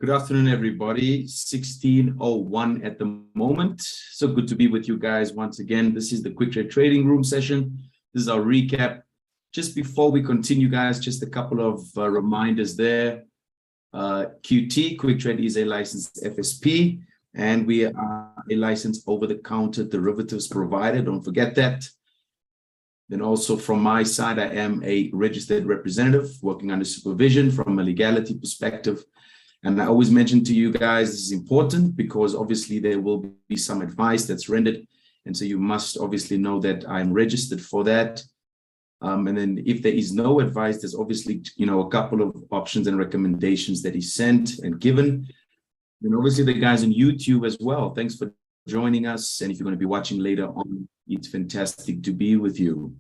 Good afternoon, everybody. 16:01 at the moment. So good to be with you guys once again. This is the Quick Trade Trading Room session. This is our recap. Just before we continue, guys, just a couple of reminders there. QT, Quick Trade, is a licensed FSP, and we are a licensed over-the-counter derivatives provider. Don't forget that. Then also from my side, I am a registered representative working under supervision from a legality perspective. And I always mention to you guys, this is important because obviously there will be some advice that's rendered. And so you must obviously know that I'm registered for that. And then if there is no advice, there's obviously, a couple of options and recommendations that is sent and given. And obviously the guys on YouTube as well. Thanks for joining us. And if you're going to be watching later on, it's fantastic to be with you.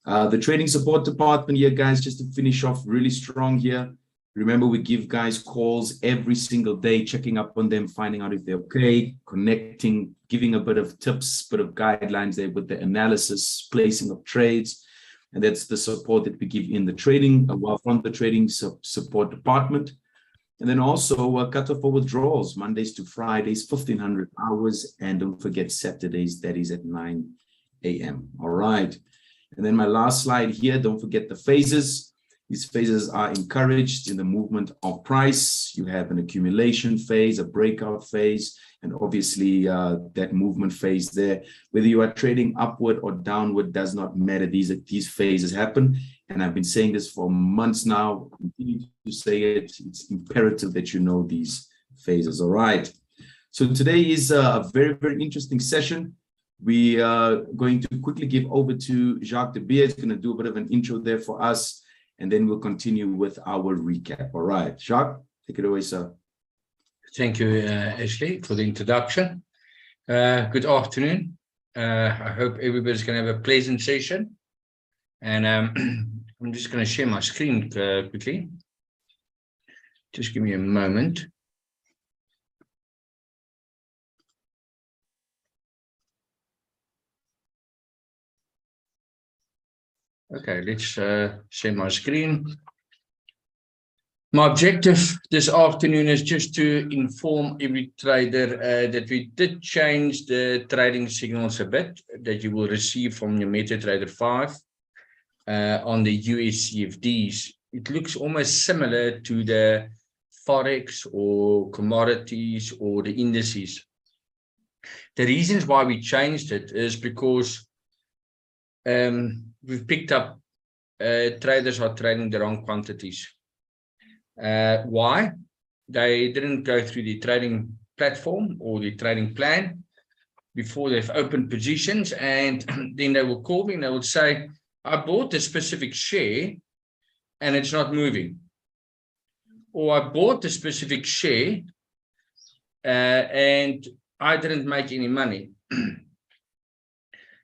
The trading support department here, guys, just to finish off really strong here. Remember, we give guys calls every single day, checking up on them, finding out if they're okay, connecting, giving a bit of tips, bit of guidelines there with the analysis, placing of trades. And that's the support that we give in the trading, from the trading support department. And then also cut off for withdrawals, Mondays to Fridays, 1,500 hours. And don't forget Saturdays, that is at 9 a.m. All right. And then my last slide here, don't forget the phases. These phases are encouraged in the movement of price. You have an accumulation phase, a breakout phase, and obviously that movement phase there. Whether you are trading upward or downward does not matter. These phases happen. And I've been saying this for months now. I continue to say it. It's imperative that you know these phases. All right. So today is a very, very interesting session. We are going to quickly give over to Jacques de Beer. He's going to do a bit of an intro there for us. And then we'll continue with our recap. All right, Jacques, take it away, sir. Thank you, Ashley, for the introduction. Good afternoon. I hope everybody's going to have a pleasant session. And I'm just going to share my screen quickly. Just give me a moment. Okay, let's share my screen. My objective this afternoon is just to inform every trader that we did change the trading signals a bit that you will receive from your MetaTrader 5 on the US CFDs. It looks almost similar to the Forex or commodities or the indices. The reasons why we changed it is because we've picked up traders are trading the wrong quantities. Why? They didn't go through the trading platform or the trading plan before they've opened positions, and then they will call me and they will say, I bought a specific share and it's not moving. Or I bought a specific share and I didn't make any money.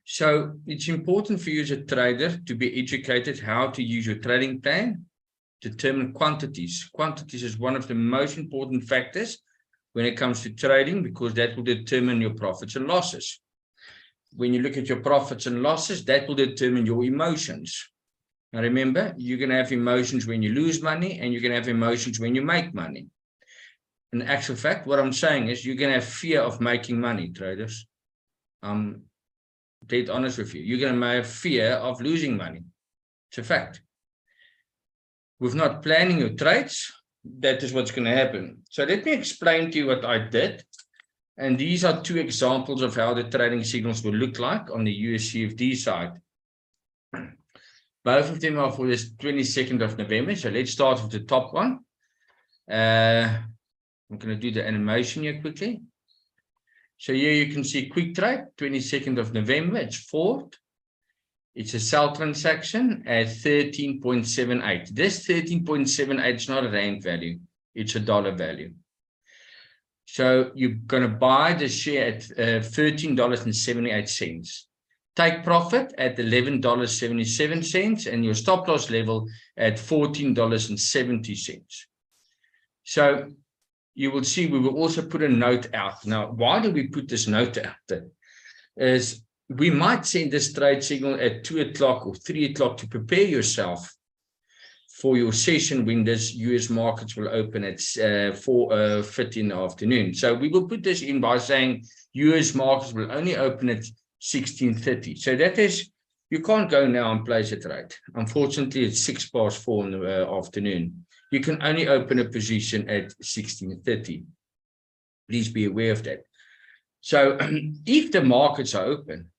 So it's important for you as a trader to be educated how to use your trading plan, determine quantities. Quantities is one of the most important factors when it comes to trading because that will determine your profits and losses. When you look at your profits and losses, that will determine your emotions. Now remember, you're going to have emotions when you lose money and you're going to have emotions when you make money. In actual fact, what I'm saying is you're going to have fear of making money, traders. Dead honest with you, you're going to have fear of losing money. It's a fact. With not planning your trades, that is what's going to happen. So let me explain to you what I did. And these are two examples of how the trading signals will look like on the USCFD side. Both of them are for this 22nd of November. So let's start with the top one. I'm going to do the animation here quickly. So here you can see quick trade, 22nd of November, it's Ford. It's a sell transaction at 13.78. This 13.78 is not a rand value, it's a dollar value. So you're going to buy the share at $13.78. Take profit at $11.77 and your stop loss level at $14.70. So you will see we will also put a note out. Now, why do we put this note out there? Is we might send this trade signal at 2 o'clock or 3 o'clock to prepare yourself for your session when this US markets will open at 4:50 in the afternoon. So we will put this in by saying US markets will only open at 16:30. So that is, you can't go now and place a trade. Unfortunately, it's 4:06 in the afternoon. You can only open a position at 16:30. Please be aware of that. So if the markets are open,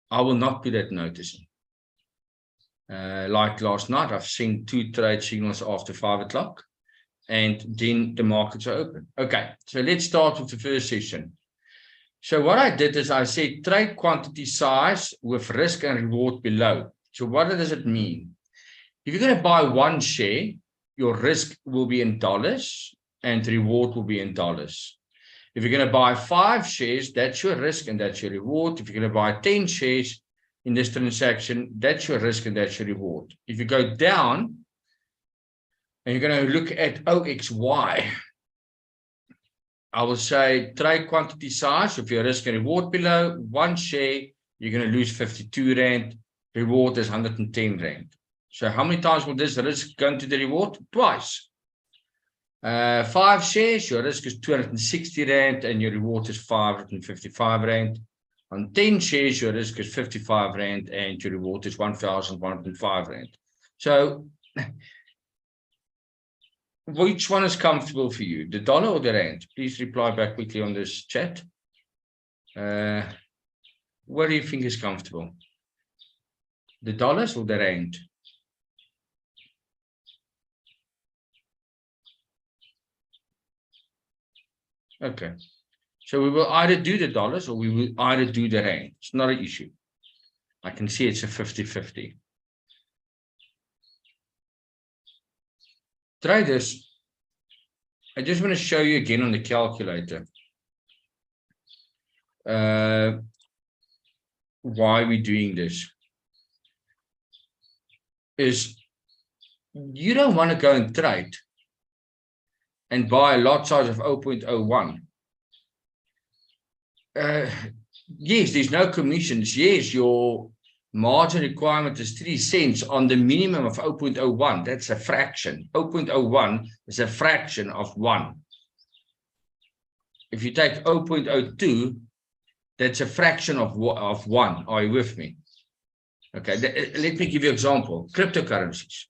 I will not put that notice in. Like last night, I've seen 2 trade signals after 5 o'clock, and then the markets are open. Okay, so let's start with the first session. So what I did is I said trade quantity size with risk and reward below. So what does it mean? If you're going to buy 1 share, your risk will be in dollars and reward will be in dollars. If you're going to buy 5 shares, that's your risk and that's your reward. If you're going to buy 10 shares in this transaction, that's your risk and that's your reward. If you go down and you're going to look at OXY, I will say trade quantity size with your risk and reward below. 1 share, you're going to lose 52 Rand. Reward is 110 Rand. So how many times will this risk go into the reward? Twice. 5 shares, your risk is 260 Rand and your reward is 555 Rand. On 10 shares, your risk is 55 Rand and your reward is 1,105 Rand. So which one is comfortable for you, the dollar or the Rand? Please reply back quickly on this chat. What do you think is comfortable? The dollars or the Rand? Okay. So we will either do the dollars or we will either do the Rand. It's not an issue. I can see it's a 50-50. Traders, I just want to show you again on the calculator why we're doing this. Is you don't want to go and trade and buy a lot size of 0.01. Yes, there's no commissions. Yes, your margin requirement is 3 cents on the minimum of 0.01. That's a fraction. 0.01 is a fraction of 1. If you take 0.02, that's a fraction of 1. Are you with me? Okay, let me give you an example. Cryptocurrencies.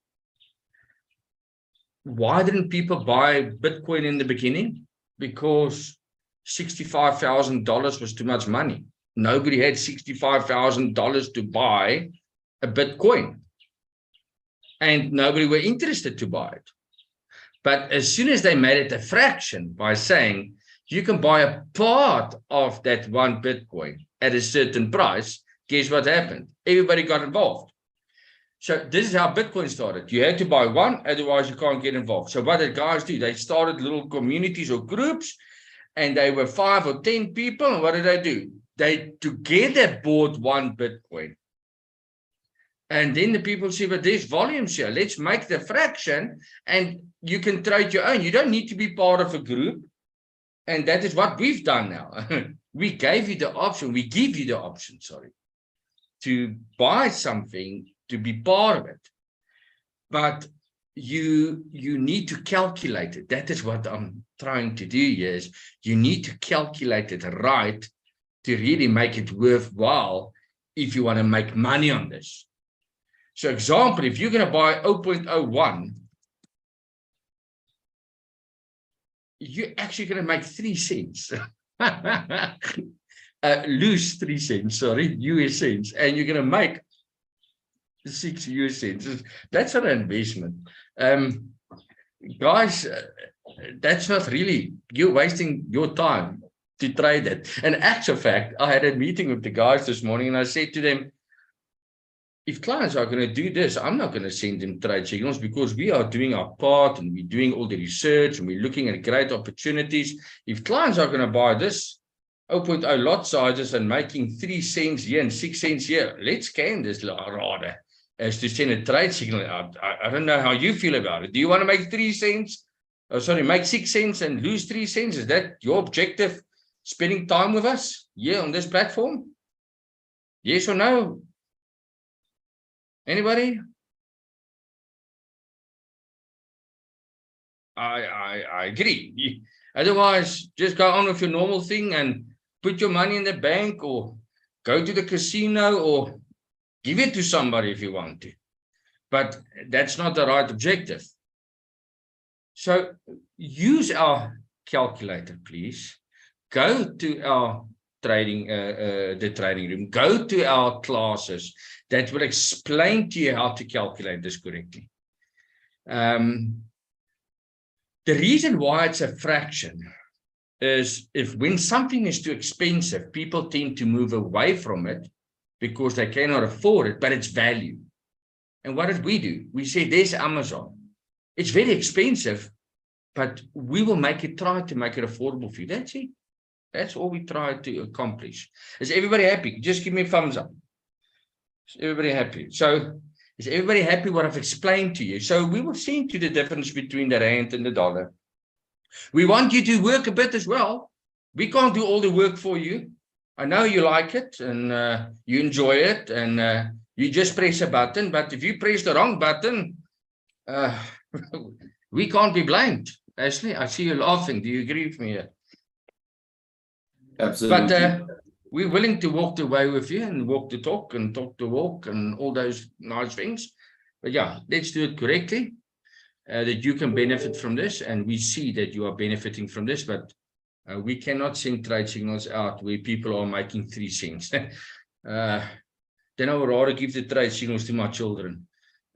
Why didn't people buy Bitcoin in the beginning? Because $65,000 was too much money. Nobody had $65,000 to buy a Bitcoin. And nobody were interested to buy it. But as soon as they made it a fraction by saying you can buy a part of that 1 Bitcoin at a certain price, guess what happened? Everybody got involved. So this is how Bitcoin started. You had to buy 1, otherwise you can't get involved. So what did guys do? They started little communities or groups, and they were 5 or 10 people. And what did they do? They together bought 1 Bitcoin. And then the people say, but there's volumes here. Let's make the fraction and you can trade your own. You don't need to be part of a group. And that is what we've done now. We gave you the option. We give you the option, sorry, to buy something, to be part of it. But you need to calculate it. That is what I'm trying to do here, is you need to calculate it right to really make it worthwhile if you want to make money on this. So example, if you're going to buy 0.01, you're actually going to make 3 cents. Lose 3 cents, sorry, US cents, and you're going to make 6 US cents. That's an investment. Guys, that's not really, you're wasting your time to trade it. And actual fact, I had a meeting with the guys this morning and I said to them, if clients are going to do this, I'm not going to send them trade signals because we are doing our part and we're doing all the research and we're looking at great opportunities. If clients are going to buy this 0.0 lot sizes and making 3 cents here and 6 cents here, let's scan this rather as to send a trade signal out. I don't know how you feel about it. Do you want to make 3 cents? Oh, sorry, make 6 cents and lose 3 cents? Is that your objective? Spending time with us here on this platform? Yes or no? Anybody? I agree. Otherwise, just go on with your normal thing and put your money in the bank or go to the casino or give it to somebody if you want to. But that's not the right objective. So use our calculator, please. Go to our trading, the trading room. Go to our classes that will explain to you how to calculate this correctly. The reason why it's a fraction is when something is too expensive, people tend to move away from it because they cannot afford it, but it's value. And what did we do? We said, there's Amazon. It's very expensive, but we will try to make it affordable for you. That's it. That's all we try to accomplish. Is everybody happy? Just give me a thumbs up. Is everybody happy? So is everybody happy what I've explained to you? So we will see to the difference between the rand and the dollar. We want you to work a bit as well. We can't do all the work for you. I know you like it and you enjoy it and you just press a button. But if you press the wrong button, we can't be blamed. Ashley, I see you laughing. Do you agree with me here? Absolutely. But we're willing to walk the way with you and walk the talk and talk the walk and all those nice things. But yeah, let's do it correctly, that you can benefit from this. And we see that you are benefiting from this, but we cannot send trade signals out where people are making 3 cents. Then I would rather give the trade signals to my children.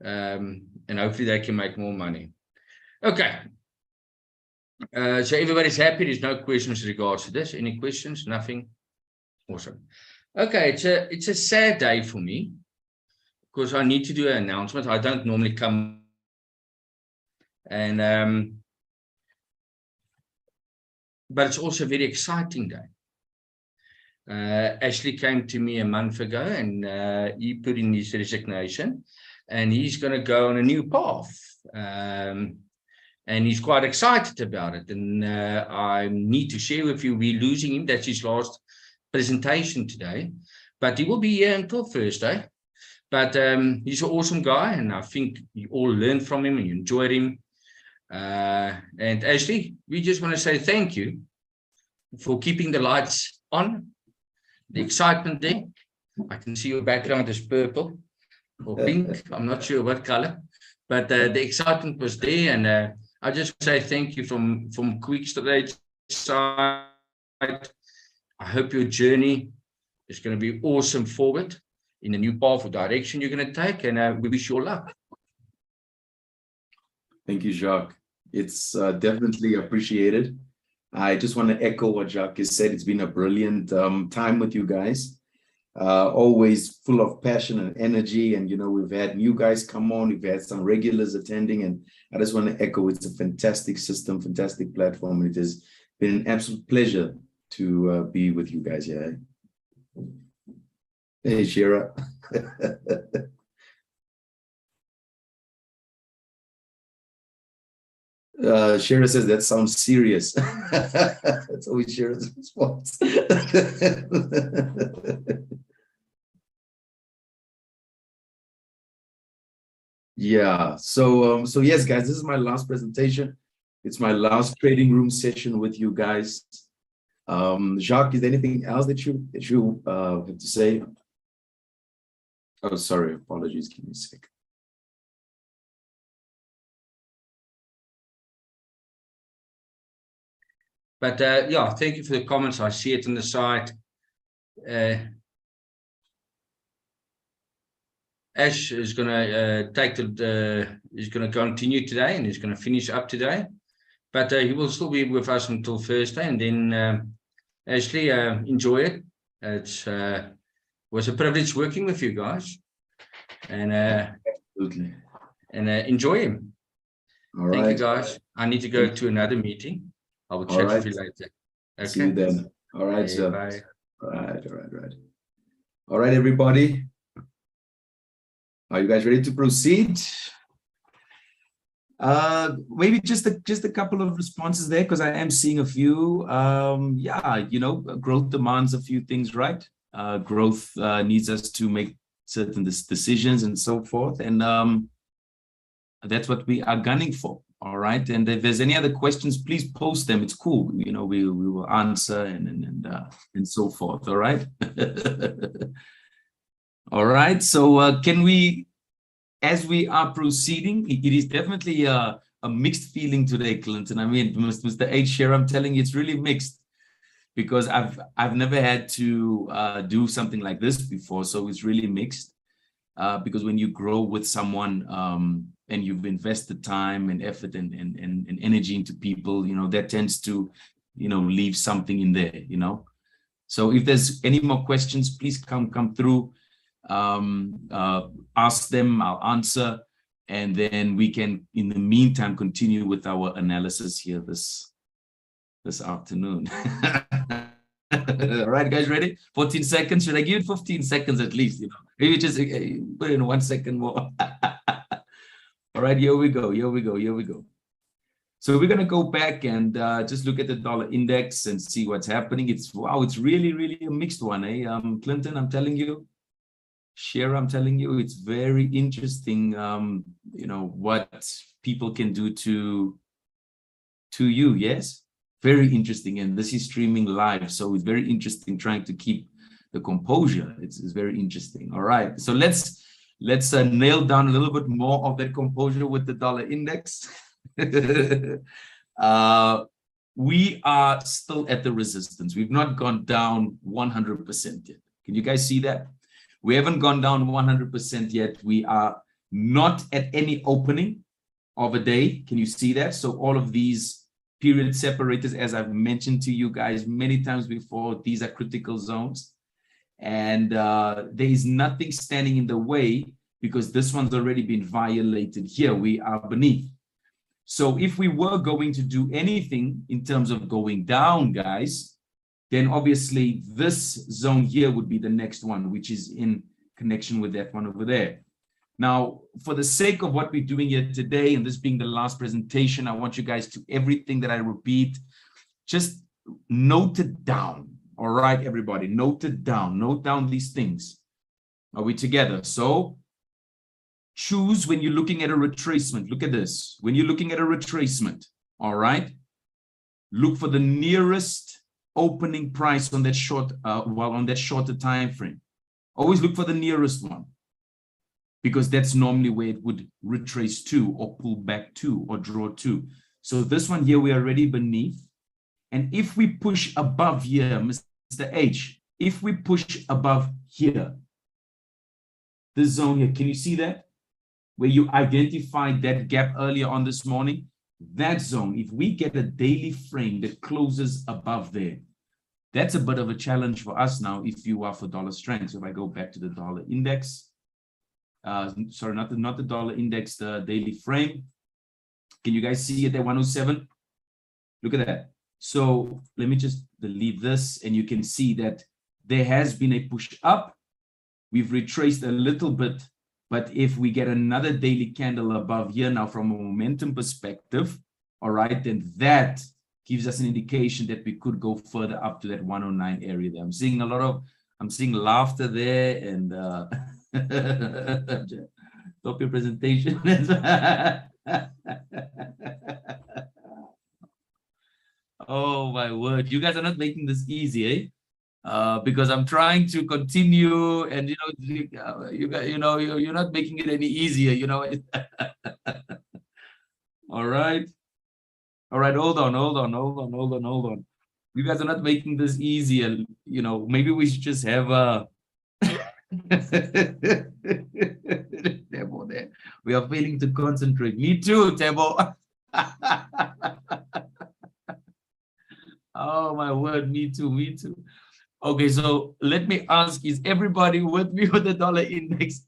And hopefully they can make more money. Okay. So everybody's happy. There's no questions in regards to this. Any questions? Nothing? Awesome. Okay, it's a sad day for me because I need to do an announcement. I don't normally come. And but it's also a very exciting day. Ashley came to me a month ago and he put in his resignation and he's going to go on a new path. And he's quite excited about it. And I need to share with you, we're losing him. That's his last presentation today. But he will be here until Thursday. But he's an awesome guy. And I think you all learned from him and you enjoyed him. And Ashley, we just want to say thank you for keeping the lights on. The excitement there. I can see your background is purple or pink. I'm not sure what color. But the excitement was there. And I just say thank you from QuickTrade side. I hope your journey is going to be awesome forward in a new path or direction you're going to take, and we wish you all luck. Thank you, Jacques. It's definitely appreciated. I just want to echo what Jacques has said. It's been a brilliant time with you guys. Always full of passion and energy. And, you know, we've had new guys come on. We've had some regulars attending. And I just want to echo, it's a fantastic system, fantastic platform. And it has been an absolute pleasure to be with you guys here. Hey, Shira. Shira says that sounds serious. That's always Shira's response. Yeah, so yes, guys, this is my last presentation. It's my last trading room session with you guys. Jacques, is there anything else that you have to say? Oh, sorry, apologies, give me a sec. But yeah, thank you for the comments. I see it on the site. Ash is going to he's going to continue today and he's going to finish up today. But he will still be with us until Thursday. And then, Ashley, enjoy it. It was a privilege working with you guys. And absolutely. And enjoy him. All Thank right. you, guys. I need to go to another meeting. I will chat with you later. Okay. See you then. All right, hey, sir. bye. Right. All right, everybody. Are you guys ready to proceed? Maybe just a couple of responses there, because I am seeing a few. Yeah, you know, growth demands a few things, right? Growth needs us to make certain decisions and so forth, and that's what we are gunning for. All right. And if there's any other questions, please post them. It's cool. You know, we will answer and so forth. All right. All right. So can we, as we are proceeding, it is definitely a mixed feeling today, Clinton. I mean, Mr. H here, I'm telling you, it's really mixed because I've never had to do something like this before. So it's really mixed because when you grow with someone and you've invested time and effort and energy into people, you know, that tends to, you know, leave something in there, you know. So if there's any more questions, please come through. Ask them, I'll answer, and then we can, in the meantime, continue with our analysis here this afternoon. All right, guys, ready? 14 seconds. Should I give it 15 seconds at least? You know, maybe just put in 1 second more. All right, here we go. So we're gonna go back and just look at the dollar index and see what's happening. It's wow, it's really a mixed one, eh? Clinton, I'm telling you. Share, I'm telling you, it's very interesting, you know, what people can do to you, yes? Very interesting, and this is streaming live, so it's very interesting trying to keep the composure. It's very interesting. All right, so let's nail down a little bit more of that composure with the dollar index. We are still at the resistance. We've not gone down 100% yet. Can you guys see that? We haven't gone down 100% yet. We are not at any opening of a day. Can you see that? So all of these period separators, as I've mentioned to you guys many times before, these are critical zones. And there is nothing standing in the way because this one's already been violated here. We are beneath. So if we were going to do anything in terms of going down, guys, then obviously this zone here would be the next one, which is in connection with that one over there. Now, for the sake of what we're doing here today, and this being the last presentation, I want you guys to, everything that I repeat, just note it down. All right, everybody, note it down. Note down these things. Are we together? So choose when you're looking at a retracement. Look at this. When you're looking at a retracement, all right, look for the nearest opening price on that short, on that shorter time frame. Always look for the nearest one because that's normally where it would retrace to or pull back to or draw to. So this one here, we are already beneath. And if we push above here, Mr. H, if we push above here, this zone here, can you see that? Where you identified that gap earlier on this morning? That zone, if we get a daily frame that closes above there, that's a bit of a challenge for us now if you are for dollar strength. So if I go back to the dollar index, sorry, not the dollar index, the daily frame. Can you guys see it at 107? Look at that. So let me just delete this, and you can see that there has been a push up. We've retraced a little bit, but if we get another daily candle above here now from a momentum perspective, all right, then that gives us an indication that we could go further up to that 109 area there. I'm seeing laughter there, and stop your presentation. Oh my word, you guys are not making this easy, eh? Because I'm trying to continue, and you're not making it any easier, you know. All right, hold on. You guys are not making this easier, you know. Maybe we should just have a Tebo there. We are failing to concentrate. Me too, Tebo. Oh my word, me too. Okay, so let me ask, is everybody with me with the dollar index?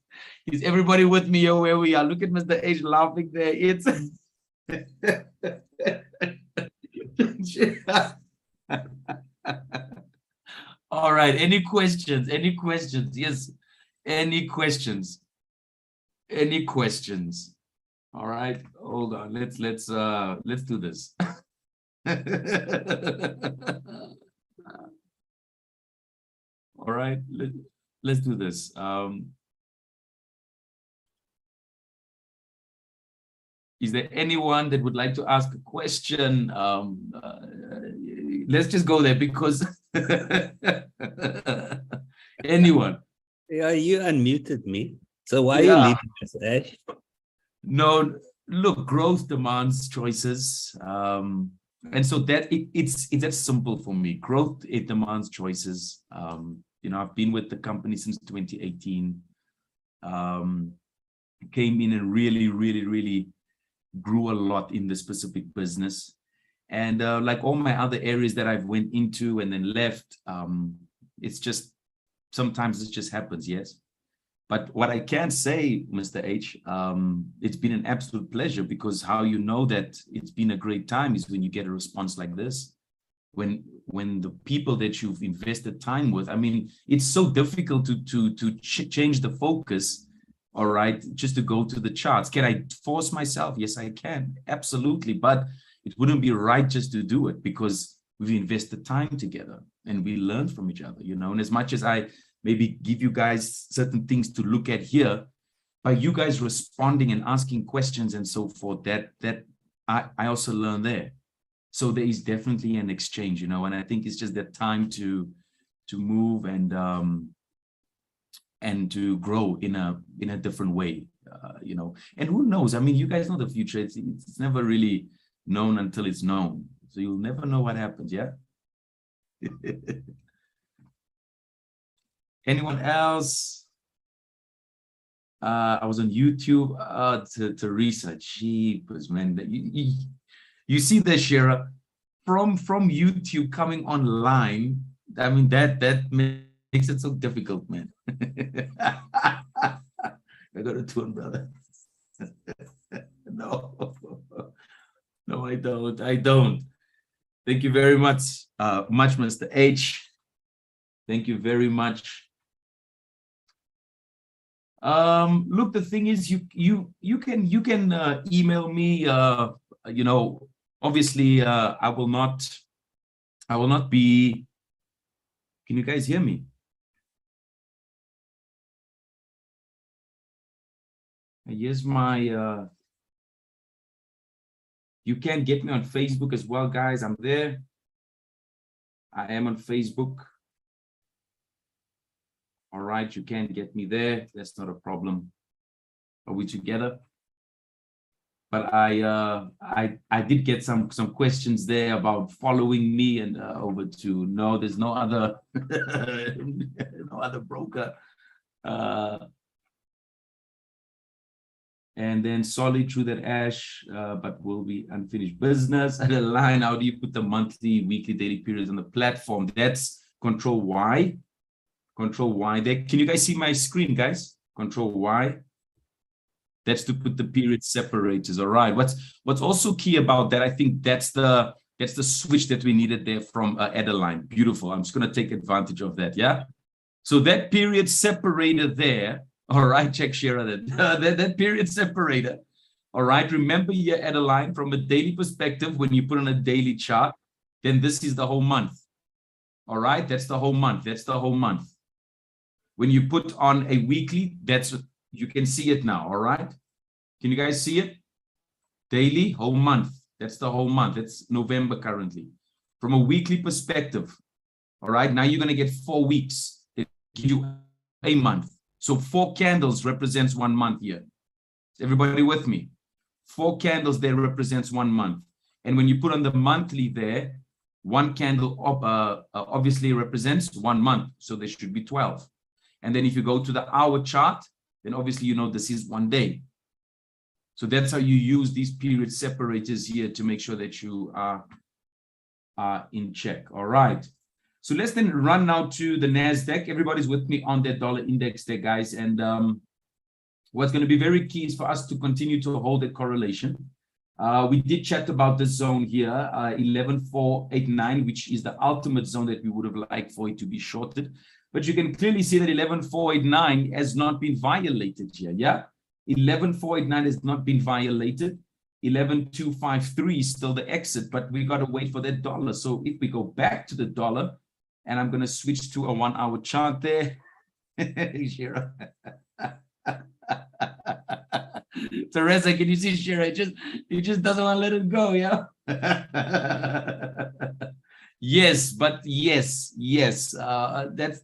Is everybody with me where we are? Look at Mr. H laughing there. It's all right. Any questions? Yes. Any questions? All right. Hold on. Let's do this. All right, let's do this. Is there anyone that would like to ask a question? Let's just go there because anyone. Yeah, you unmuted me. So why are Yeah. you leaving us, Ash? No, look, growth demands choices. And so that it's that simple for me. Growth, it demands choices. I've been with the company since 2018. Came in and really grew a lot in the specific business. And like all my other areas that I've went into and then left, it's just, sometimes it just happens, yes. But what I can say, Mr. H, it's been an absolute pleasure, because how you know that it's been a great time is when you get a response like this. When the people that you've invested time with, I mean, it's so difficult to change the focus, all right, just to go to the charts. Can I force myself? Yes, I can, absolutely. But it wouldn't be right just to do it, because we've invested time together and we learn from each other, and as much as I maybe give you guys certain things to look at here, by you guys responding and asking questions and so forth, that I also learn there. So there is definitely an exchange, and I think it's just that time to move and to grow in a different way, and who knows? I mean, you guys know the future. It's never really known until it's known. So you'll never know what happens. Yeah. Anyone else? I was on YouTube to research. Jeepers, man. You see that, Shira, from YouTube coming online. I mean, that makes it so difficult, man. I got a tune, brother. No, I don't. Thank you very much, Mr. H. Thank you very much. Look, the thing is, you can email me. Obviously, I will not be. Can you guys hear me? Here's my. You can get me on Facebook as well, guys. I'm there. I am on Facebook. All right, you can get me there. That's not a problem. Are we together? But I did get some questions there about following me and over to no. There's no other no other broker. And then solid through that, Ash, but will be unfinished business. And the line, how do you put the monthly, weekly, daily periods on the platform? That's Control Y. Control Y there. Can you guys see my screen, guys? Control Y. That's to put the period separators. All right. What's also key about that, I think that's the switch that we needed there from Adeline. Beautiful. I'm just going to take advantage of that. Yeah. So that period separator there. All right. Check share that period separator. All right. Remember here, Adeline, from a daily perspective, when you put on a daily chart, then this is the whole month. All right. That's the whole month. That's the whole month. When you put on a weekly, you can see it now. All right. Can you guys see it? Daily, whole month. That's the whole month. It's November currently. From a weekly perspective. All right. Now you're going to get 4 weeks. It gives you a month. So 4 candles represents 1 month here. Is everybody with me? 4 candles there represents 1 month. And when you put on the monthly there, 1 candle obviously represents 1 month. So there should be 12. And then if you go to the hour chart, then obviously, this is 1 day. So that's how you use these period separators here to make sure that you are in check. All right. So let's then run now to the NASDAQ. Everybody's with me on that dollar index there, guys. And what's going to be very key is for us to continue to hold that correlation. We did chat about this zone here, 11,489, which is the ultimate zone that we would have liked for it to be shorted. But you can clearly see that 11,489 has not been violated here, yeah? 11,489 has not been violated. 11,253 is still the exit, but we got to wait for that dollar. So if we go back to the dollar, and I'm going to switch to a 1-hour chart there. Teresa, can you see Shira? He just doesn't want to let it go, yeah. Yes, but yes. That's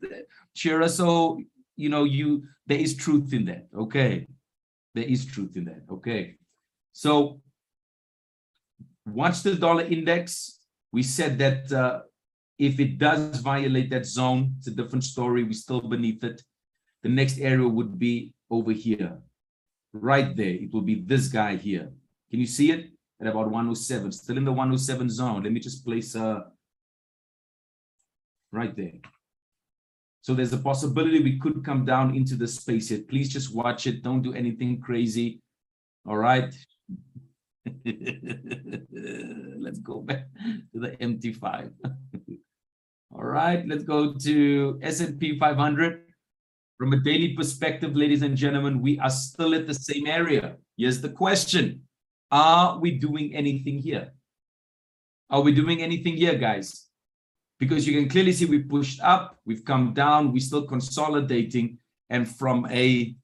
Shira. So there is truth in that. Okay, there is truth in that. Okay, so watch the dollar index. We said that if it does violate that zone, it's a different story. We're still beneath it. The next area would be over here. Right there, it will be this guy here. Can you see it? At about 107, still in the 107 zone. Let me just place right there. So there's a possibility we could come down into the space here. Please just watch it. Don't do anything crazy. All right. Let's go back to the MT5. All right, let's go to S&P 500. From a daily perspective, ladies and gentlemen, we are still at the same area. Here's the question. Are we doing anything here? Are we doing anything here, guys? Because you can clearly see we pushed up, we've come down, we're still consolidating. And from a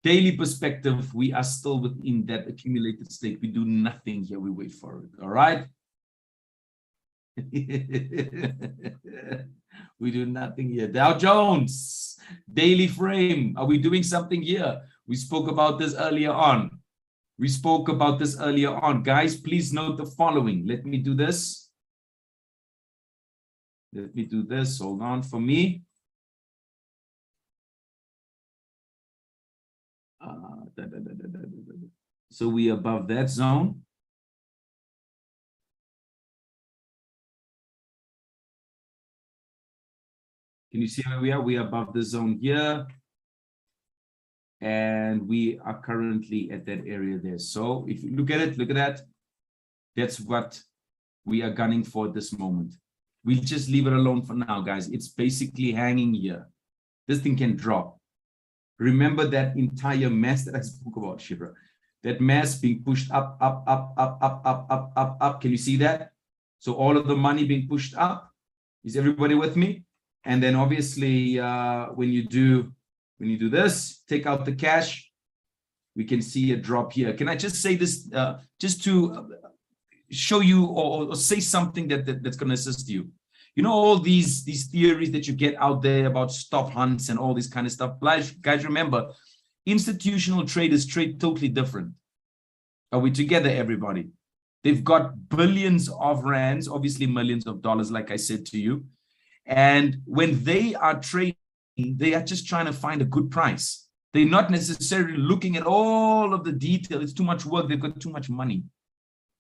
daily perspective, we are still within that accumulated state. We do nothing here, we wait for it, all right? We do nothing here. Dow Jones, daily frame. Are we doing something here? We spoke about this earlier on. Guys, please note the following. Let me do this. Hold on for me. So we above that zone. Can you see where we are? We are above the zone here. And we are currently at that area there. So if you look at it, look at that. That's what we are gunning for at this moment. We just leave it alone for now, guys. It's basically hanging here. This thing can drop. Remember that entire mass that I spoke about, Shibra. That mass being pushed up. Can you see that? So all of the money being pushed up. Is everybody with me? And then obviously, when you do this, take out the cash, we can see a drop here. Can I just say this, just to show you or say something that's going to assist you? You know, all these theories that you get out there about stop hunts and all this kind of stuff. Guys, remember, institutional traders trade totally different. Are we together, everybody? They've got billions of rands, obviously millions of dollars, like I said to you. And when they are trading, they are just trying to find a good price. They're not necessarily looking at all of the detail. It's too much work. They've got too much money.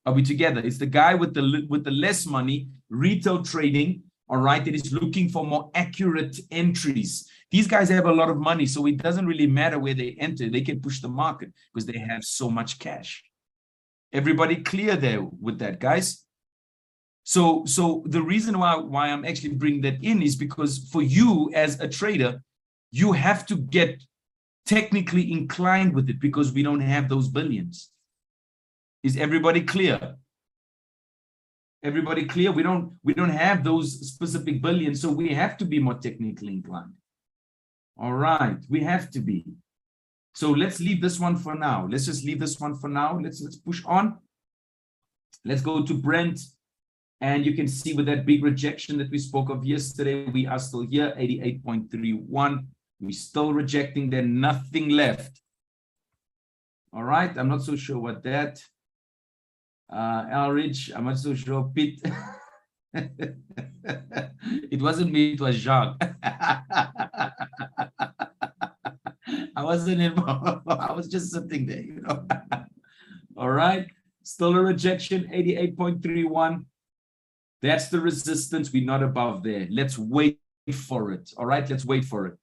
Are we together? It's the guy with the less money, retail trading, all right, that is looking for more accurate entries. These guys have a lot of money, so it doesn't really matter where they enter. They can push the market because they have so much cash. Everybody clear there with that, guys? So the reason why I'm actually bringing that in is because for you as a trader, you have to get technically inclined with it because we don't have those billions. Is everybody clear? Everybody clear? We don't have those specific billions, so we have to be more technically inclined. All right, we have to be. So let's leave this one for now. Let's just leave this one for now. Let's push on. Let's go to Brent. And you can see with that big rejection that we spoke of yesterday, we are still here, 88.31. We're still rejecting. There's nothing left. All right, I'm not so sure what that. Elridge, I'm not so sure. Pete. It wasn't me, it was Jacques. I wasn't involved. I was just sitting there, you know. All right, still a rejection, 88.31. That's the resistance. We're not above there. Let's wait for it. All right, let's wait for it.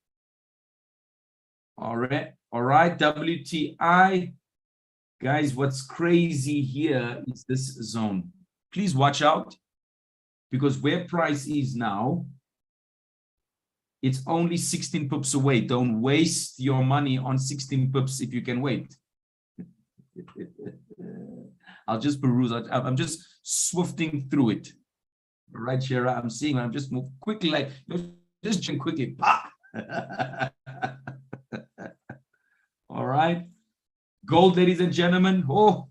All right, WTI. Guys, what's crazy here is this zone. Please watch out because where price is now, it's only 16 pips away. Don't waste your money on 16 pips if you can wait. I'll just peruse. I'm just swifting through it. All right, Shara, I'm seeing. I'm just move quickly, like just quickly. All right. Gold, ladies and gentlemen. Oh,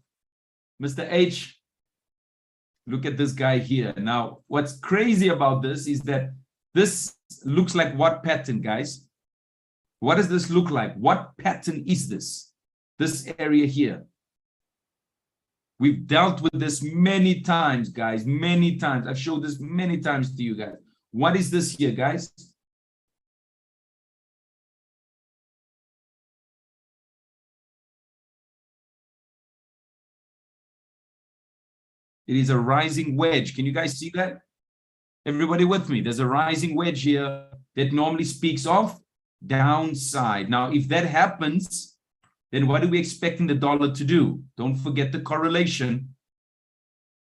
Mr. H. Look at this guy here. Now, what's crazy about this is that this looks like what pattern, guys? What does this look like? What pattern is this? This area here. We've dealt with this many times, guys, many times. I've showed this many times to you guys. What is this here, guys? It is a rising wedge. Can you guys see that? Everybody with me? There's a rising wedge here that normally speaks of downside. Now, if that happens, then what are we expecting the dollar to do? Don't forget the correlation.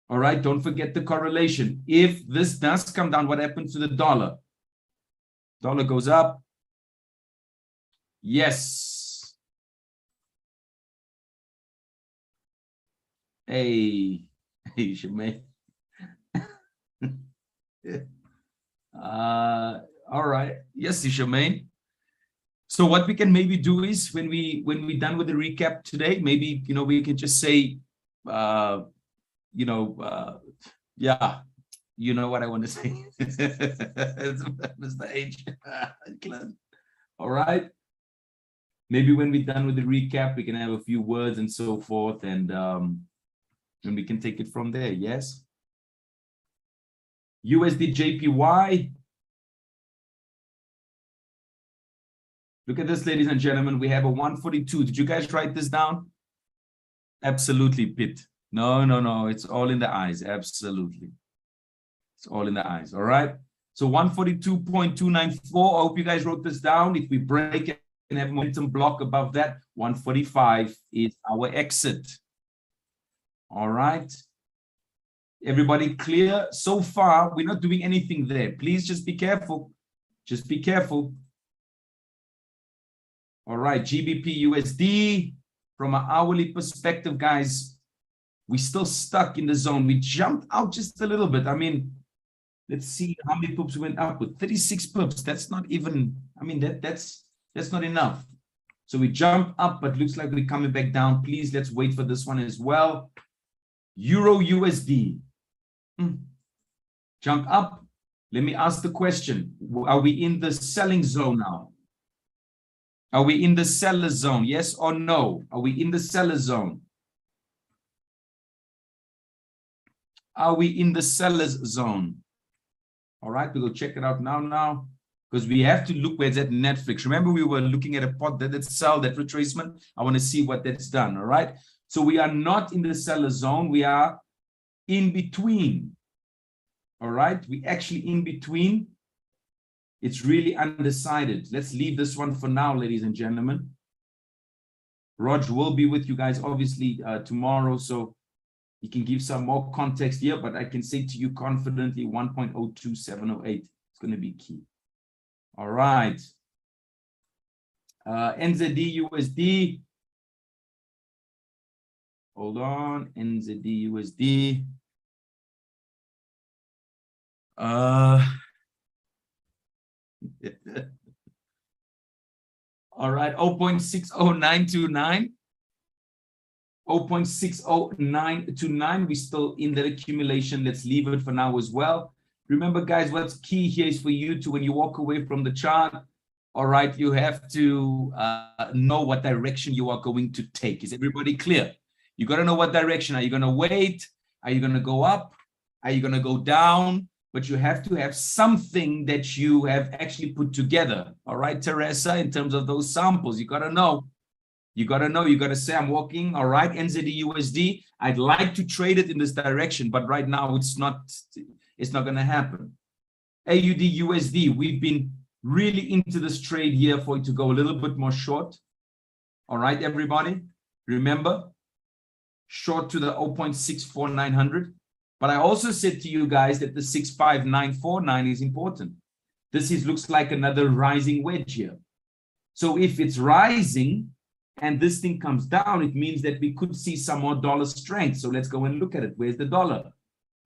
All right, don't forget the correlation. If this does come down, what happens to the dollar? Dollar goes up. Yes. Hey, Shemaine. All right. Yes, Shemaine. So what we can maybe do is when we're done with the recap today, maybe we can just say yeah, you know what I want to say. Mr. H. All right. Maybe when we're done with the recap, we can have a few words and so forth, and we can take it from there. Yes. USD JPY. Look at this, ladies and gentlemen. We have a 142. Did you guys write this down? Absolutely, Pit. No. It's all in the eyes. Absolutely. It's all in the eyes. All right. So 142.294. I hope you guys wrote this down. If we break it and have momentum block above that, 145 is our exit. All right. Everybody clear? So far, we're not doing anything there. Please just be careful. Just be careful. All right, GBP USD. From an hourly perspective, guys, we're still stuck in the zone. We jumped out just a little bit. I mean, let's see how many pips we went up with. 36 pips. That's not even, I mean, that's not enough. So we jump up, but looks like we're coming back down. Please, let's wait for this one as well. Euro USD. Jump up. Let me ask the question. Are we in the selling zone now? Are we in the seller zone? Yes or no? Are we in the seller zone? Are we in the seller's zone? All right, we'll go check it out now, because we have to look where it's at Netflix. Remember, we were looking at a pot that sell, that retracement. I want to see what that's done. All right. So we are not in the seller zone. We are in between. All right. We actually in between. It's really undecided. Let's leave this one for now, ladies and gentlemen. Rog will be with you guys, obviously, tomorrow, so he can give some more context here, but I can say to you confidently 1.02708 is going to be key. All right. NZD USD. Hold on. NZD USD. All right, 0.60929. 0.60929. We're still in that accumulation. Let's leave it for now as well. Remember, guys, what's key here is for you to, when you walk away from the chart, all right, you have to know what direction you are going to take. Is everybody clear? You got to know what direction. Are you going to wait? Are you going to go up? Are you going to go down? But you have to have something that you have actually put together. All right, Teresa, in terms of those samples, you got to know. You got to know. You got to say, I'm walking. All right, NZD USD. I'd like to trade it in this direction, but right now it's not going to happen. AUD USD, we've been really into this trade here for it to go a little bit more short. All right, everybody. Remember, short to the 0.64900. But I also said to you guys that the 65949 is important. This looks like another rising wedge here. So if it's rising and this thing comes down, it means that we could see some more dollar strength. So let's go and look at it. Where's the dollar?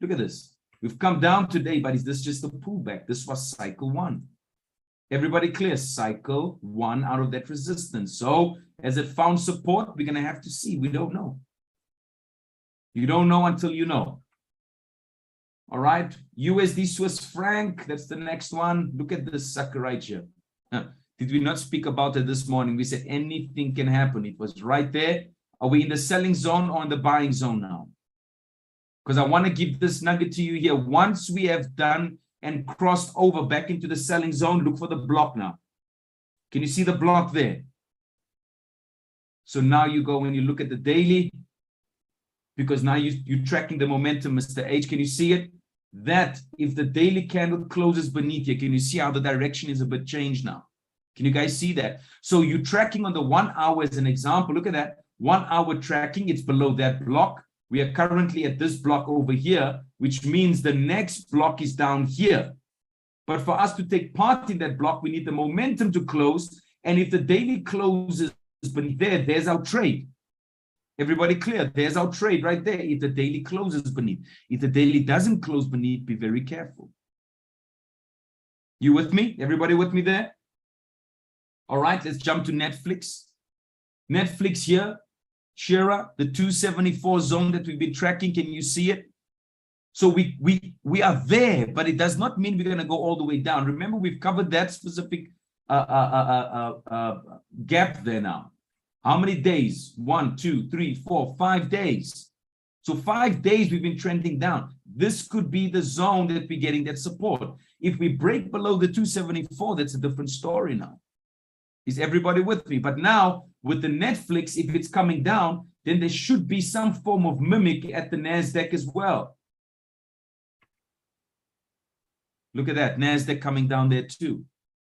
Look at this. We've come down today, but is this just a pullback? This was cycle one. Everybody clear? Cycle 1 out of that resistance. So as it found support, we're going to have to see. We don't know. You don't know until you know. All right. USD Swiss franc. That's the next one. Look at this sucker right here. Did we not speak about it this morning? We said anything can happen. It was right there. Are we in the selling zone or in the buying zone now? Because I want to give this nugget to you here. Once we have done and crossed over back into the selling zone, look for the block now. Can you see the block there? So now you go and you look at the daily, because now you're tracking the momentum, Mr. H. Can you see it? That if the daily candle closes beneath here, can you see how the direction is a bit changed now? Can you guys see that? So you're tracking on the 1 hour as an example. Look at that. 1 hour tracking, it's below that block. We are currently at this block over here, which means the next block is down here. But for us to take part in that block, we need the momentum to close. And if the daily closes beneath there, there's our trade. Everybody clear? There's our trade right there. If the daily closes beneath. If the daily doesn't close beneath, be very careful. You with me? Everybody with me there? All right, let's jump to Netflix. Netflix here, Shira, the 274 zone that we've been tracking. Can you see it? So we are there, but it does not mean we're going to go all the way down. Remember, we've covered that specific gap there now. How many days? 1, 2, 3, 4, 5 days. So 5 days we've been trending down. This could be the zone that we're getting that support. If we break below the 274, that's a different story now. Is everybody with me? But now with the Netflix, if it's coming down, then there should be some form of mimic at the NASDAQ as well. Look at that, NASDAQ coming down there too.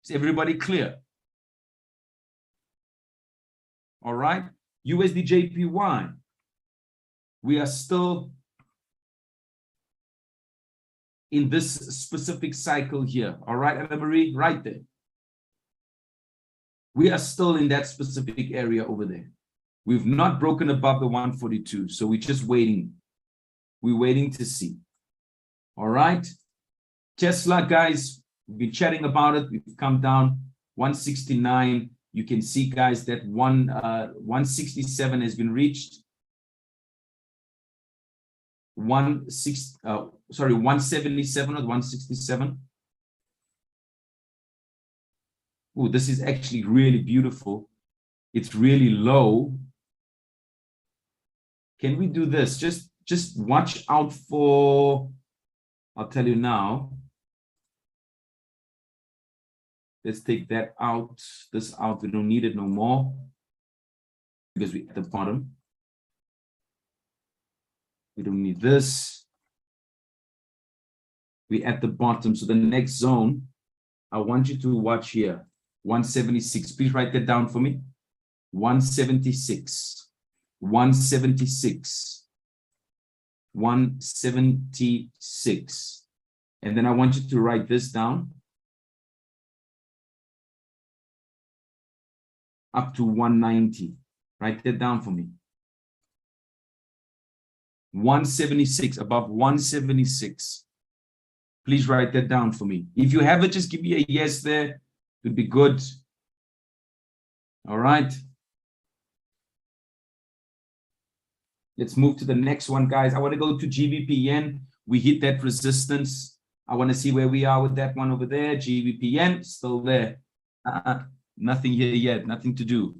Is everybody clear? All right, USD JPY. We are still in this specific cycle here. All right, Anna Marie, right there. We are still in that specific area over there. We've not broken above the 142, so we're just waiting. We're waiting to see. All right. Tesla, guys, we've been chatting about it. We've come down 169. You can see, guys, that 167 has been reached. 177 or 167. Oh, this is actually really beautiful. It's really low. Can we do this? Just watch out for, I'll tell you now. Let's take that out, this out. We don't need it no more because we're at the bottom. We don't need this. We're at the bottom. So the next zone, I want you to watch here. 176. Please write that down for me. 176. 176. 176. And then I want you to write this down. Up to 190. Write that down for me. 176, above 176. Please write that down for me. If you have it, just give me a yes there. It would be good. All right. Let's move to the next one, guys. I want to go to GBP yen. We hit that resistance. I want to see where we are with that one over there. GBP yen, still there. Nothing here yet. Nothing to do.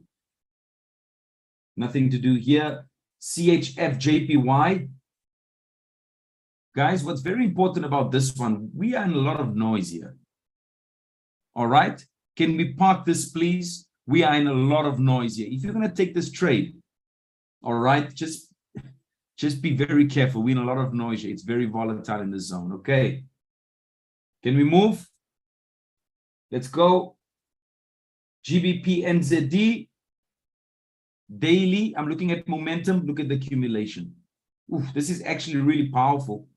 Nothing to do here. CHF JPY. Guys, what's very important about this one, we are in a lot of noise here. All right. Can we park this, please? We are in a lot of noise here. If you're going to take this trade, all right, just be very careful. We're in a lot of noise here. It's very volatile in this zone. Okay. Can we move? Let's go. GBP NZD. Daily, I'm looking at momentum. Look at the accumulation. Oof, this is actually really powerful.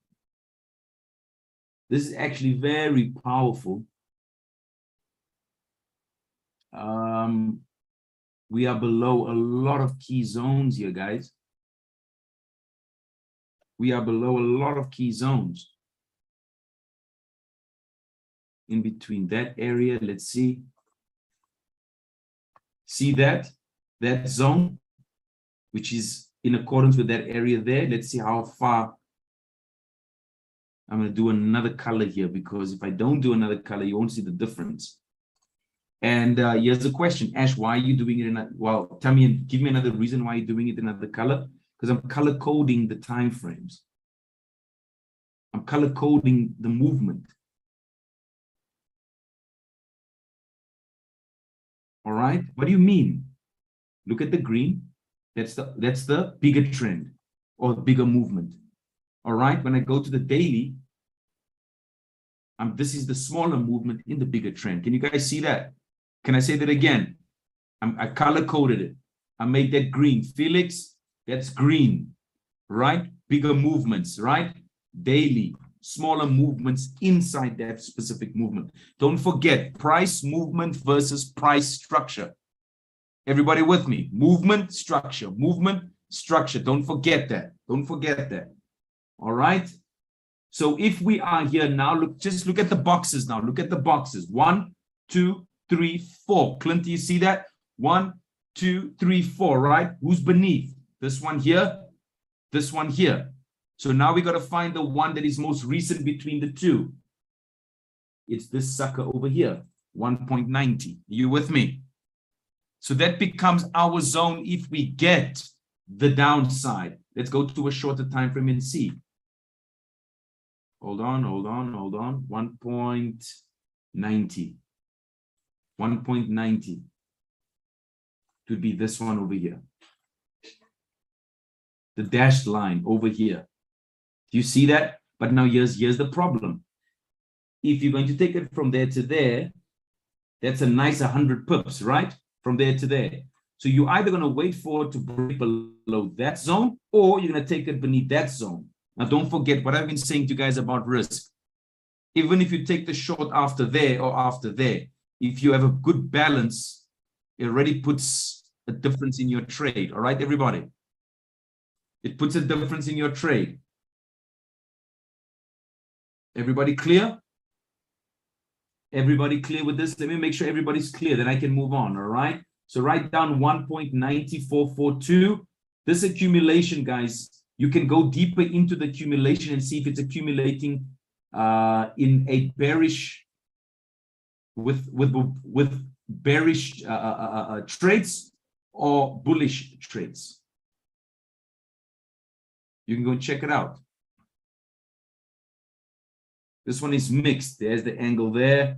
This is actually very powerful. We are below a lot of key zones here, guys. We are below a lot of key zones. in between that area. Let's see. See that zone, which is in accordance with that area there. Let's see how far. I'm going to do another color here, because if I don't do another color, you won't see the difference. And here's a question, Ash, why are you doing it in a, well, tell me and give me another reason why you're doing it in another color. Because I'm color coding the time frames. I'm color coding the movement. All right, what do you mean? Look at the green. That's the bigger trend or bigger movement. All right, when I go to the daily, this is the smaller movement in the bigger trend. Can you guys see that? Can I say that again? I color coded it. I made that green. Felix, that's green, right? Bigger movements, right? Daily, smaller movements inside that specific movement. Don't forget price movement versus price structure. Everybody with me? Movement, structure, movement, structure. Don't forget that. Don't forget that. All right. So if we are here now, just look at the boxes now. Look at the boxes. 1, 2, 3, 4. Clint, do you see that? 1, 2, 3, 4, right? Who's beneath? This one here, this one here. So now we got to find the one that is most recent between the two. It's this sucker over here, 1.90. You with me? So that becomes our zone if we get the downside. Let's go to a shorter time frame and see. Hold on. 1.90. 1.90 would be this one over here. The dashed line over here. Do you see that? But now here's the problem. If you're going to take it from there to there, that's a nice 100 pips, right? From there to there. So you're either going to wait for it to break below that zone, or you're going to take it beneath that zone. Now, don't forget what I've been saying to you guys about risk. Even if you take the short after there or after there, if you have a good balance, it already puts a difference in your trade. All right, everybody? It puts a difference in your trade. Everybody clear? Everybody clear with this? Let me make sure everybody's clear, then I can move on, all right? So write down 1.9442. This accumulation, guys, you can go deeper into the accumulation and see if it's accumulating in a bearish, with bearish trades or bullish trades. You can go check it out. This one is mixed. There's the angle there.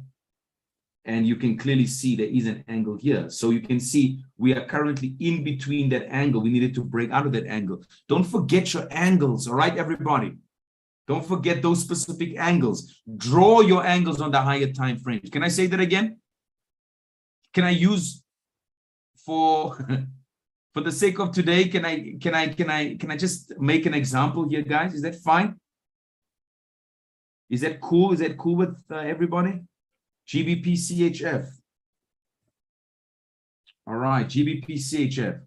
And you can clearly see there is an angle here. So you can see we are currently in between that angle. We needed to break out of that angle. Don't forget your angles, all right, everybody? Don't forget those specific angles. Draw your angles on the higher time frames. Can I say that again? Can I use for the sake of today, can I just make an example here, guys? Is that fine? Is that cool? Is that cool with everybody? GBP CHF. All right, GBP CHF.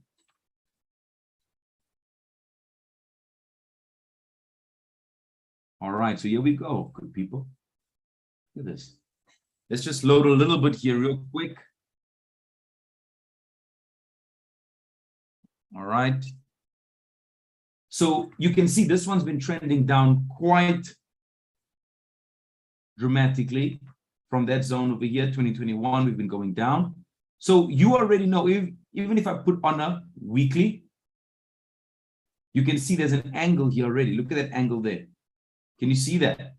All right, so here we go, good people. Look at this. Let's just load a little bit here real quick. All right. So you can see this one's been trending down quite dramatically. From that zone over here, 2021, we've been going down. So you already know, even if I put on a weekly, you can see there's an angle here already. Look at that angle there. Can you see that?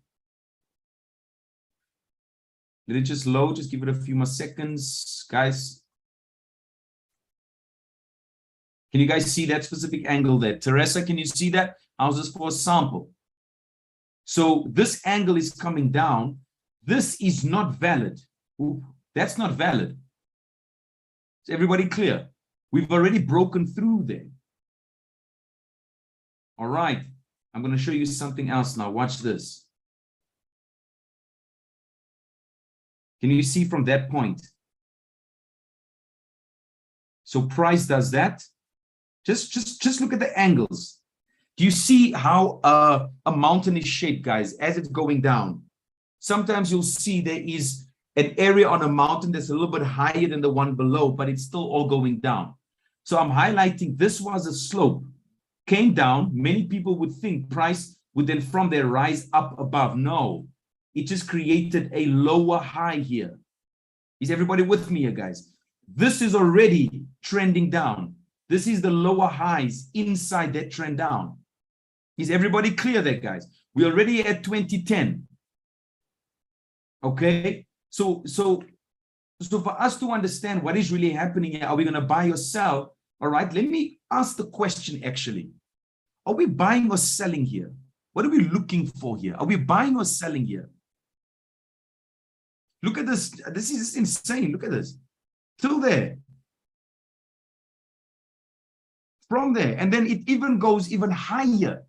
Let it just load, just give it a few more seconds, guys. Can you guys see that specific angle there? Teresa, can you see that? How's this for a sample? So this angle is coming down. This is not valid. Ooh, that's not valid. Is everybody clear? We've already broken through there. All right. I'm going to show you something else now. Watch this. Can you see from that point? So price does that. Just look at the angles. Do you see how a mountain is shaped, guys, as it's going down? sometimes you'll see there is an area on a mountain that's a little bit higher than the one below, but it's still all going down. So I'm highlighting this was a slope, came down. Many people would think price would then from there rise up above. No, it just created a lower high here. Is everybody with me here, guys? This is already trending down. This is the lower highs inside that trend down. Is everybody clear there, guys? We're already at 2010. Okay, so for us to understand what is really happening here, are we going to buy or sell? All right, let me ask the question actually. Are we buying or selling here? What are we looking for here? Are we buying or selling here? Look at this. This is insane. Look at this. Till there. From there. And then it even goes even higher.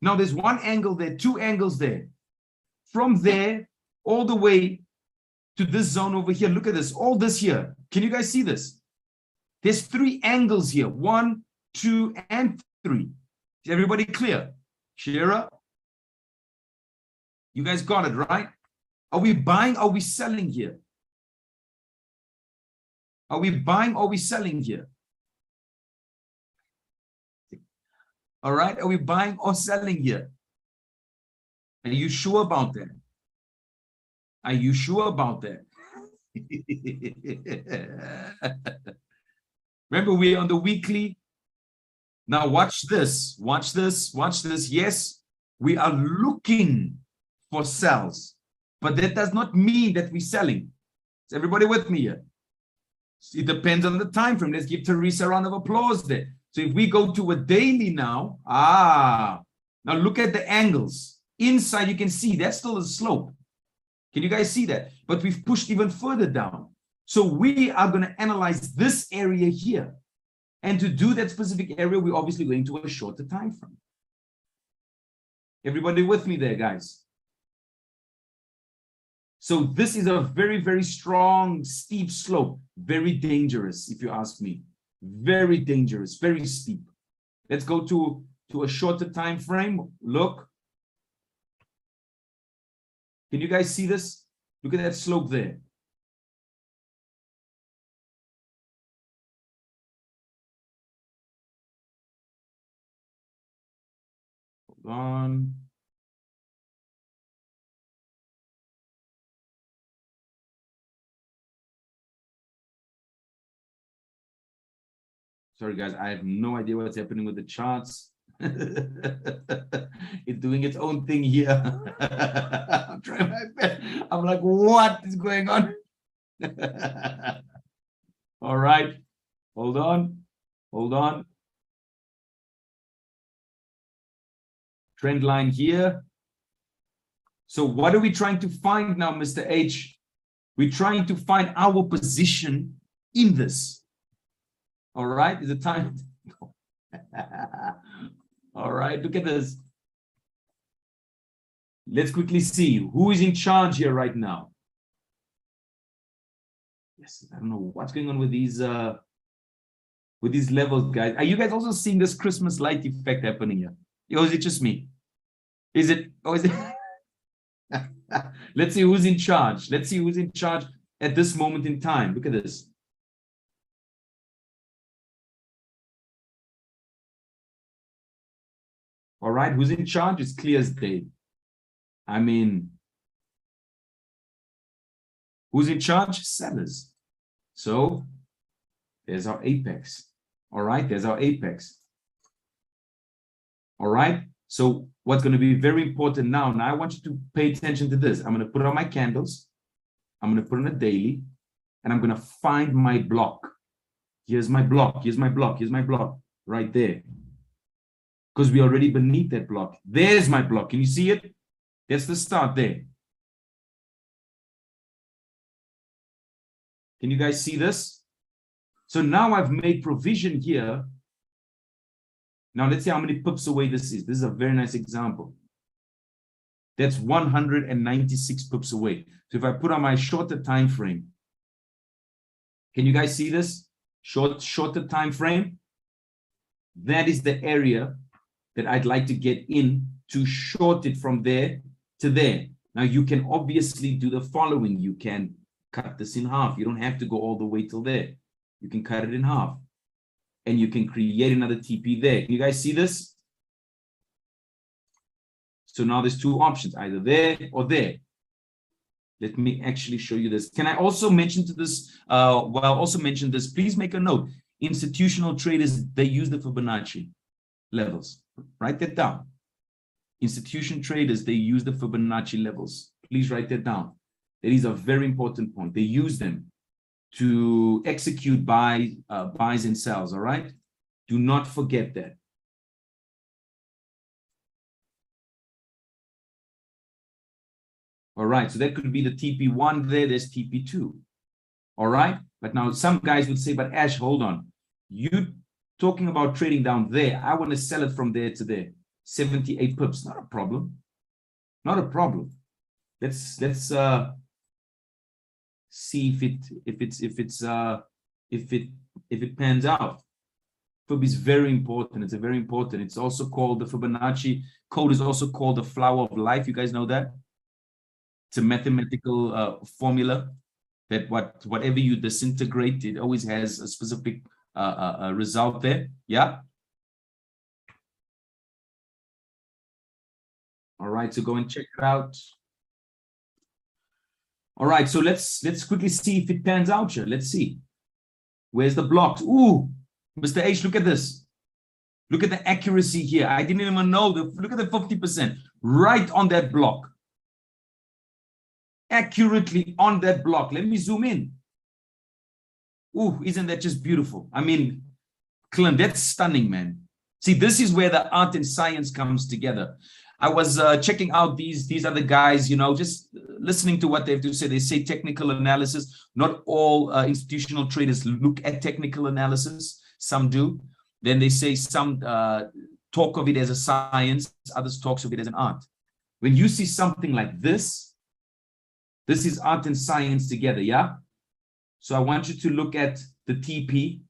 Now there's one angle there, two angles there. From there all the way to this zone over here. Look at this. All this here. Can you guys see this? There's three angles here. 1, 2, and 3. Is everybody clear? Shira? You guys got it, right? Are we buying? Are we selling here? Are we buying? Are we selling here? All right. Are we buying or selling here? Are you sure about that? Are you sure about that? Remember, we're on the weekly. Now watch this. Watch this. Watch this. Yes, we are looking for sells, but that does not mean that we're selling. Is everybody with me here? It depends on the time frame. Let's give Teresa a round of applause there. So if we go to a daily now, now look at the angles. Inside, you can see that's still a slope. Can you guys see that? But we've pushed even further down. So we are going to analyze this area here. And to do that specific area, we're obviously going to a shorter time frame. Everybody with me there, guys? So this is a very, very strong, steep slope. Very dangerous, if you ask me. Very dangerous, very steep. Let's go to a shorter time frame. Look. Can you guys see this? Look at that slope there. Hold on. Sorry, guys, I have no idea what's happening with the charts. It's doing its own thing here. I'm trying my best. I'm like, what is going on? All right, hold on, hold on. Trend line here. So what are we trying to find now, Mr. H? We're trying to find our position in this. All right, is it time? All right, look at this. Let's quickly see who is in charge here right now. Yes, I don't know what's going on with these levels, guys. Are you guys also seeing this Christmas light effect happening here? Or is it just me? Is it, or is it? Let's see who's in charge. Let's see who's in charge at this moment in time. Look at this. All right, who's in charge? It's clear as day. I mean, who's in charge? Sellers. So there's our apex. All right, there's our apex. All right, so what's going to be very important now I want you to pay attention to this. I'm going to put on my candles. I'm going to put on a daily, and I'm going to find my block. Here's my block. Here's my block. Here's my block right there. Because we're already beneath that block. There's my block. Can you see it? That's the start there. Can you guys see this? So now I've made provision here. Now let's see how many pips away this is. This is a very nice example. That's 196 pips away. So if I put on my shorter time frame, can you guys see this? Shorter time frame. That is the area that I'd like to get in to short it from there to there. Now you can obviously do the following. You can cut this in half. You don't have to go all the way till there. You can cut it in half. And you can create another TP there. Can you guys see this? So now there's two options, either there or there. Let me actually show you this. Can I also mention to this, please make a note. Institutional traders, they use the Fibonacci levels. Write that down. Institution traders, they use the Fibonacci levels. Please write that down. That is a very important point. They use them to execute buys and sells, all right? Do not forget that. All right, so that could be the TP1 there, there's TP2. All right, but now some guys would say, but Ash, hold on. You talking about trading down there, I want to sell it from there to there. 78 pips, not a problem. Not a problem. Let's see if it pans out. Fib is very important. It's very important. It's also called the Fibonacci code is also called the flower of life. You guys know that? It's a mathematical formula that whatever you disintegrate, it always has a specific result there. Yeah. All right, so go and check it out. All right, so let's quickly see if it pans out here. Let's see. Where's the blocks? Ooh, Mr. H, look at this. Look at the accuracy here. I didn't even know. Look at the 50%. Right on that block. Accurately on that block. Let me zoom in. Ooh, isn't that just beautiful? I mean, Clint, that's stunning, man. See, this is where the art and science comes together. I was checking out these other guys, you know, just listening to what they have to say. They say technical analysis. Not all institutional traders look at technical analysis. Some do. Then they say some talk of it as a science. Others talk of it as an art. When you see something like this, this is art and science together, yeah? So I want you to look at the TP.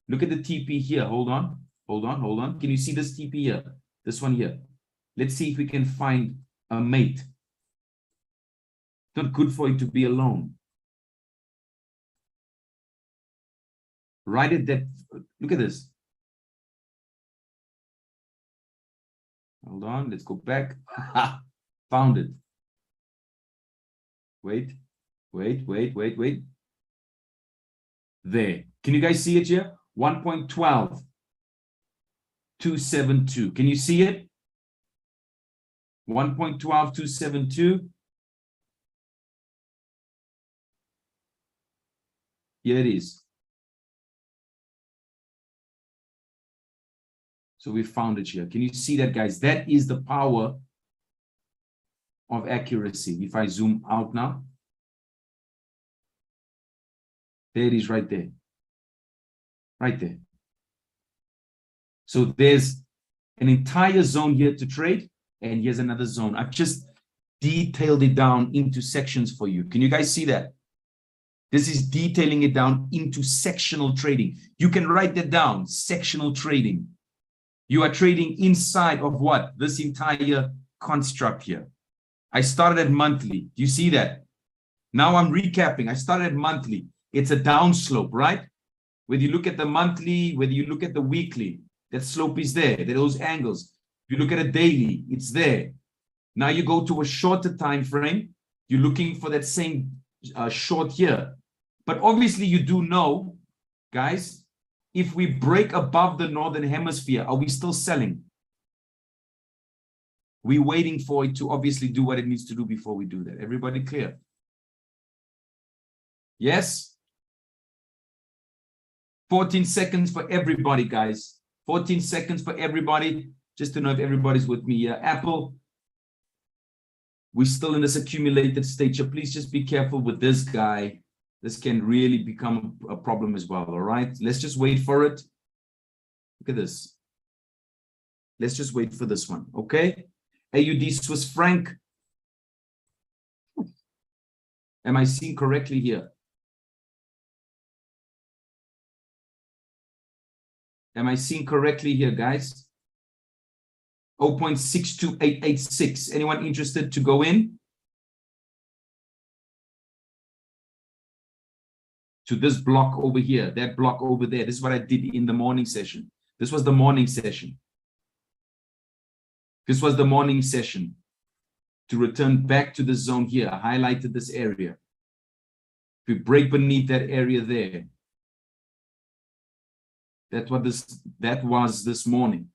Look at the TP here. Hold on. Can you see this TP here? This one here. Let's see if we can find a mate. Not good for it to be alone. Right at that. Look at this. Hold on. Let's go back. Found it. Wait. There. Can you guys see it here? 1.12272. Can you see it? 1.12272. Here it is. So we found it here. Can you see that, guys? That is the power of accuracy. If I zoom out now, there it is right there. Right there. So there's an entire zone here to trade, and here's another zone. I've just detailed it down into sections for you. Can you guys see that? This is detailing it down into sectional trading. You can write that down, sectional trading. You are trading inside of what? This entire construct here. I started at monthly. Do you see that? Now I'm recapping. I started at monthly. It's a downslope, right? Whether you look at the monthly, whether you look at the weekly, that slope is there. Those angles. If you look at a daily, it's there. Now you go to a shorter time frame. You're looking for that same short here. But obviously you do know, guys, if we break above the northern hemisphere, are we still selling? We're waiting for it to obviously do what it needs to do before we do that. Everybody clear? Yes? 14 seconds for everybody, guys. 14 seconds for everybody, just to know if everybody's with me here. Apple, we're still in this accumulated state. So please just be careful with this guy. This can really become a problem as well, all right? Let's just wait for it. Look at this. Let's just wait for this one, okay? AUD Swiss franc. Am I seeing correctly here? Am I seeing correctly here, guys? 0.62886. Anyone interested to go in? to this block over here, that block over there. This is what I did in the morning session. This was the morning session. This was the morning session. To return back to the zone here, I highlighted this area. If we break beneath that area there, that was this morning.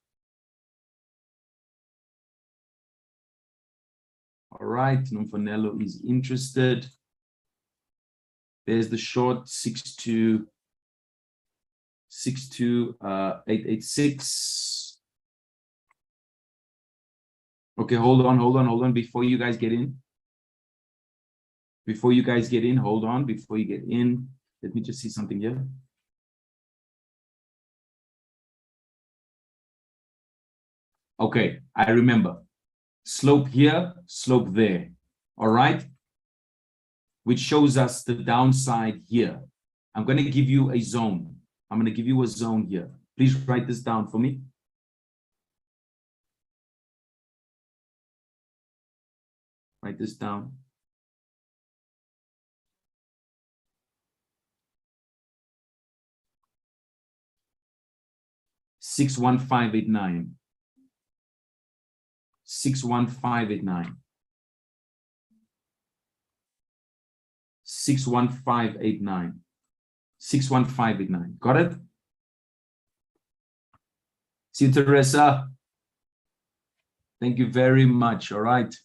All right, Nomfanello is interested. There's the short 62886. Okay, hold on before you guys get in. Hold on, before you get in. Let me just see something here. Okay, I remember. Slope here, slope there. All right? Which shows us the downside here. I'm going to give you a zone. I'm going to give you a zone here. Please write this down for me. Write this down. $61589. 61589. 61589. 61589. Got it? See you, Teresa. Thank you very much. All right.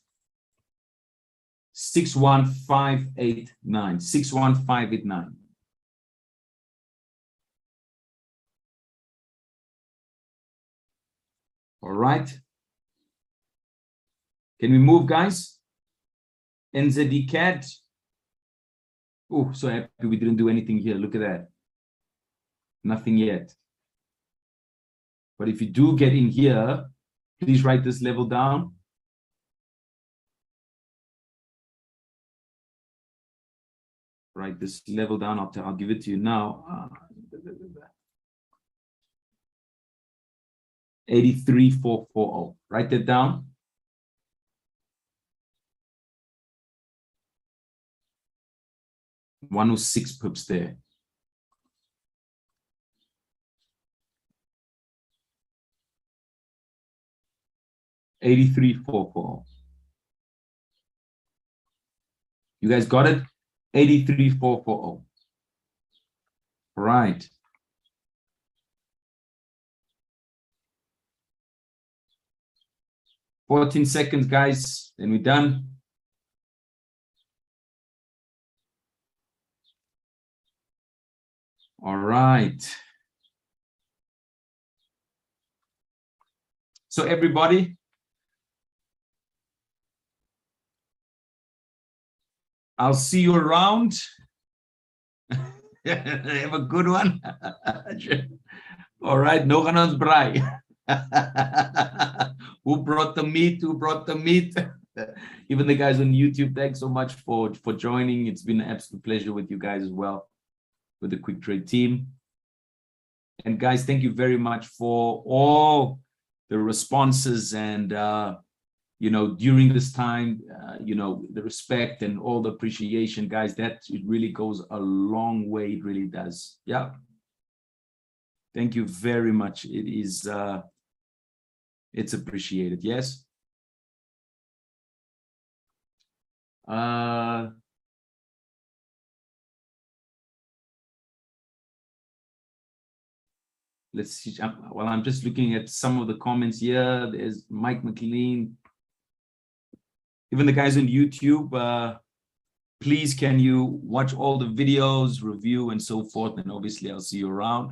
61589. 61589. All right. Can we move, guys? NZD CAD. Oh, so happy we didn't do anything here. Look at that. Nothing yet. But if you do get in here, please write this level down. Write this level down. I'll give it to you now. 83440. Write that down. $106 pips there. $83.44. You guys got it? $83.440. Right. $14 seconds, guys. Then we're done. All right. So everybody, I'll see you around. Have a good one. All right, no ganas braai. Who brought the meat? Who brought the meat? Even the guys on YouTube, thanks so much for joining. It's been an absolute pleasure with you guys as well, with the Quick Trade team. And guys, thank you very much for all the responses and you know, during this time, you know, the respect and all the appreciation, guys, that it really goes a long way. It really does. Yeah. Thank you very much. It is, it's appreciated. Yes. Let's see. Well, I'm just looking at some of the comments here. There's Mike McLean. Even the guys on YouTube, please, can you watch all the videos, review, and so forth? And obviously, I'll see you around.